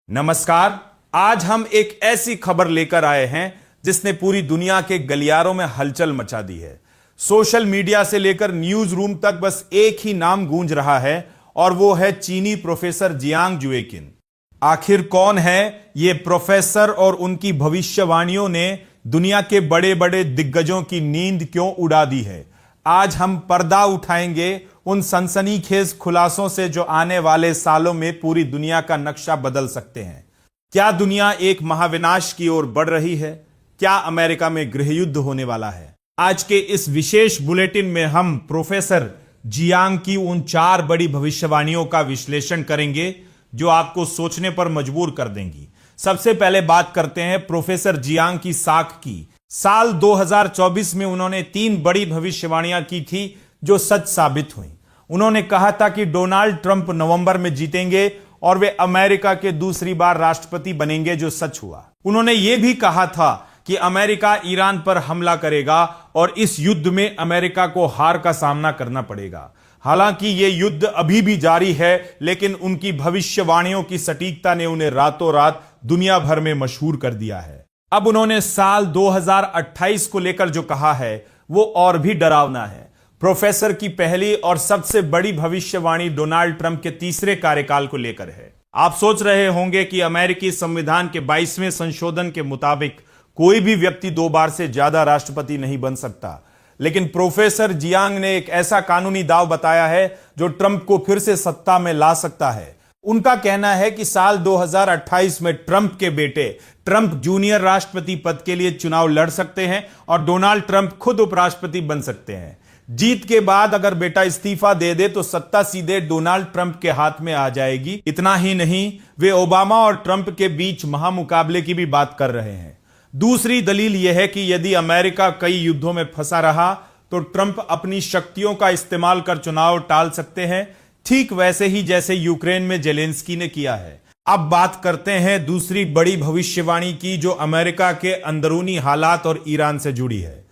नमस्कार। आज हम एक ऐसी खबर लेकर आए हैं जिसने पूरी दुनिया के गलियारों में हलचल मचा दी है। सोशल मीडिया से लेकर न्यूज रूम तक बस एक ही नाम गूंज रहा है और वो है चीनी प्रोफेसर जियांग ज़ुएकिन। आखिर कौन है ये प्रोफेसर और उनकी भविष्यवाणियों ने दुनिया के बड़े बड़े दिग्गजों की नींद क्यों उड़ा दी है? आज हम पर्दा उठाएंगे उन सनसनीखेज खुलासों से जो आने वाले सालों में पूरी दुनिया का नक्शा बदल सकते हैं। क्या दुनिया एक महाविनाश की ओर बढ़ रही है? क्या अमेरिका में गृहयुद्ध होने वाला है? आज के इस विशेष बुलेटिन में हम प्रोफेसर जियांग की उन 4 बड़ी भविष्यवाणियों का विश्लेषण करेंगे जो आपको सोचने पर मजबूर कर देंगी। सबसे पहले बात करते हैं प्रोफेसर जियांग की साख की। साल 2024 में उन्होंने 3 बड़ी भविष्यवाणियां की थी जो सच साबित हुई। उन्होंने कहा था कि डोनाल्ड ट्रंप नवंबर में जीतेंगे और वे अमेरिका के दूसरी बार राष्ट्रपति बनेंगे, जो सच हुआ। उन्होंने यह भी कहा था कि अमेरिका ईरान पर हमला करेगा और इस युद्ध में अमेरिका को हार का सामना करना पड़ेगा। हालांकि यह युद्ध अभी भी जारी है, लेकिन उनकी भविष्यवाणियों की सटीकता ने उन्हें रातों रात दुनिया भर में मशहूर कर दिया है। अब उन्होंने साल 2028 को लेकर जो कहा है वो और भी डरावना है। प्रोफेसर की पहली और सबसे बड़ी भविष्यवाणी डोनाल्ड ट्रंप के तीसरे कार्यकाल को लेकर है। आप सोच रहे होंगे कि अमेरिकी संविधान के 22वें संशोधन के मुताबिक कोई भी व्यक्ति 2 बार से ज्यादा राष्ट्रपति नहीं बन सकता, लेकिन प्रोफेसर जियांग ने एक ऐसा कानूनी दाव बताया है जो ट्रंप को फिर से सत्ता में ला सकता है। उनका कहना है कि साल 2028 में ट्रंप के बेटे ट्रंप जूनियर राष्ट्रपति पद के लिए चुनाव लड़ सकते हैं और डोनाल्ड ट्रंप खुद उपराष्ट्रपति बन सकते हैं। जीत के बाद अगर बेटा इस्तीफा दे दे तो सत्ता सीधे डोनाल्ड ट्रंप के हाथ में आ जाएगी। इतना ही नहीं, वे ओबामा और ट्रंप के बीच महामुकाबले की भी बात कर रहे हैं। दूसरी दलील यह है कि यदि अमेरिका कई युद्धों में फंसा रहा तो ट्रंप अपनी शक्तियों का इस्तेमाल कर चुनाव टाल सकते हैं, ठीक वैसे ही जैसे यूक्रेन में जेलेंस्की ने किया है। अब बात करते हैं दूसरी बड़ी भविष्यवाणी की जो अमेरिका के अंदरूनी हालात और ईरान से जुड़ी है।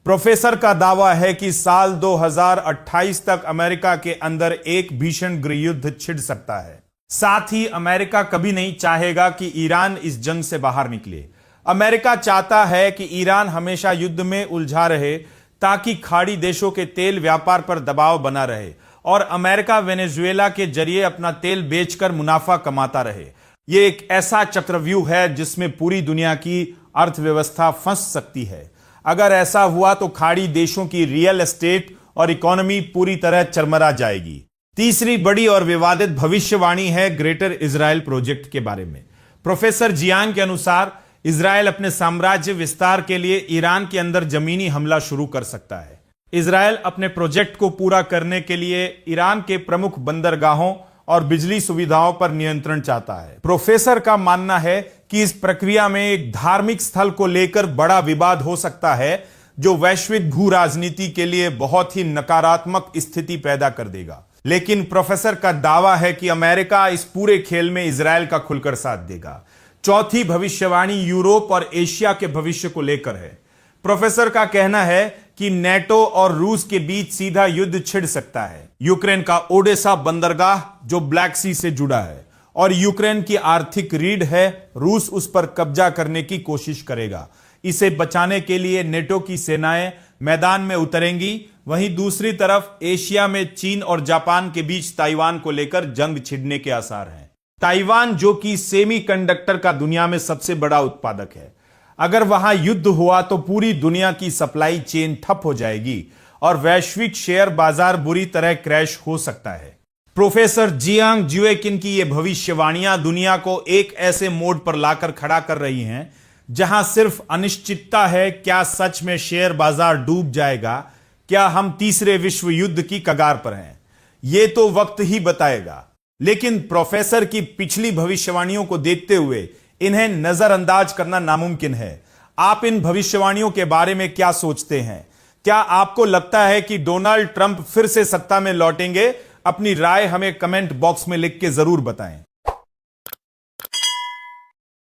प्रोफेसर का दावा है कि साल 2028 तक अमेरिका के अंदर एक भीषण गृहयुद्ध छिड़ सकता है। साथ ही अमेरिका कभी नहीं चाहेगा कि ईरान इस जंग से बाहर निकले। अमेरिका चाहता है कि ईरान हमेशा युद्ध में उलझा रहे ताकि खाड़ी देशों के तेल व्यापार पर दबाव बना रहे और अमेरिका वेनेजुएला के जरिए अपना तेल बेचकर मुनाफा कमाता रहे। यह एक ऐसा चक्रव्यूह है जिसमें पूरी दुनिया की अर्थव्यवस्था फंस सकती है। अगर ऐसा हुआ तो खाड़ी देशों की रियल एस्टेट और इकोनॉमी पूरी तरह चरमरा जाएगी। तीसरी बड़ी और विवादित भविष्यवाणी है ग्रेटर इजराइल प्रोजेक्ट के बारे में। प्रोफेसर जियांग के अनुसार इजराइल अपने साम्राज्य विस्तार के लिए ईरान के अंदर जमीनी हमला शुरू कर सकता है। इजराइल अपने प्रोजेक्ट को पूरा करने के लिए ईरान के प्रमुख बंदरगाहों और बिजली सुविधाओं पर नियंत्रण चाहता है। प्रोफेसर का मानना है कि इस प्रक्रिया में एक धार्मिक स्थल को लेकर बड़ा विवाद हो सकता है जो वैश्विक भू राजनीति के लिए बहुत ही नकारात्मक स्थिति पैदा कर देगा। लेकिन प्रोफेसर का दावा है कि अमेरिका इस पूरे खेल में इजराइल का खुलकर साथ देगा। चौथी भविष्यवाणी यूरोप और एशिया के भविष्य को लेकर है। प्रोफेसर का कहना है कि नेटो और रूस के बीच सीधा युद्ध छिड़ सकता है। यूक्रेन का ओडेसा बंदरगाह जो ब्लैक सी से जुड़ा है और यूक्रेन की आर्थिक रीढ़ है, रूस उस पर कब्जा करने की कोशिश करेगा। इसे बचाने के लिए नेटो की सेनाएं मैदान में उतरेंगी। वहीं दूसरी तरफ एशिया में चीन और जापान के बीच ताइवान को लेकर जंग छिड़ने के आसार हैं। ताइवान जो कि सेमीकंडक्टर का दुनिया में सबसे बड़ा उत्पादक है, अगर वहां युद्ध हुआ तो पूरी दुनिया की सप्लाई चेन ठप हो जाएगी और वैश्विक शेयर बाजार बुरी तरह क्रैश हो सकता है। प्रोफेसर जियांग ज़ुएकिन की ये भविष्यवाणियां दुनिया को एक ऐसे मोड़ पर लाकर खड़ा कर रही हैं जहां सिर्फ अनिश्चितता है। क्या सच में शेयर बाजार डूब जाएगा? क्या हम तीसरे विश्व युद्ध की कगार पर हैं? यह तो वक्त ही बताएगा। लेकिन प्रोफेसर की पिछली भविष्यवाणियों को देखते हुए इन्हें नजरअंदाज करना नामुमकिन है। आप इन भविष्यवाणियों के बारे में क्या सोचते हैं? क्या आपको लगता है कि डोनाल्ड ट्रंप फिर से सत्ता में लौटेंगे? अपनी राय हमें कमेंट बॉक्स में लिख के जरूर बताएं।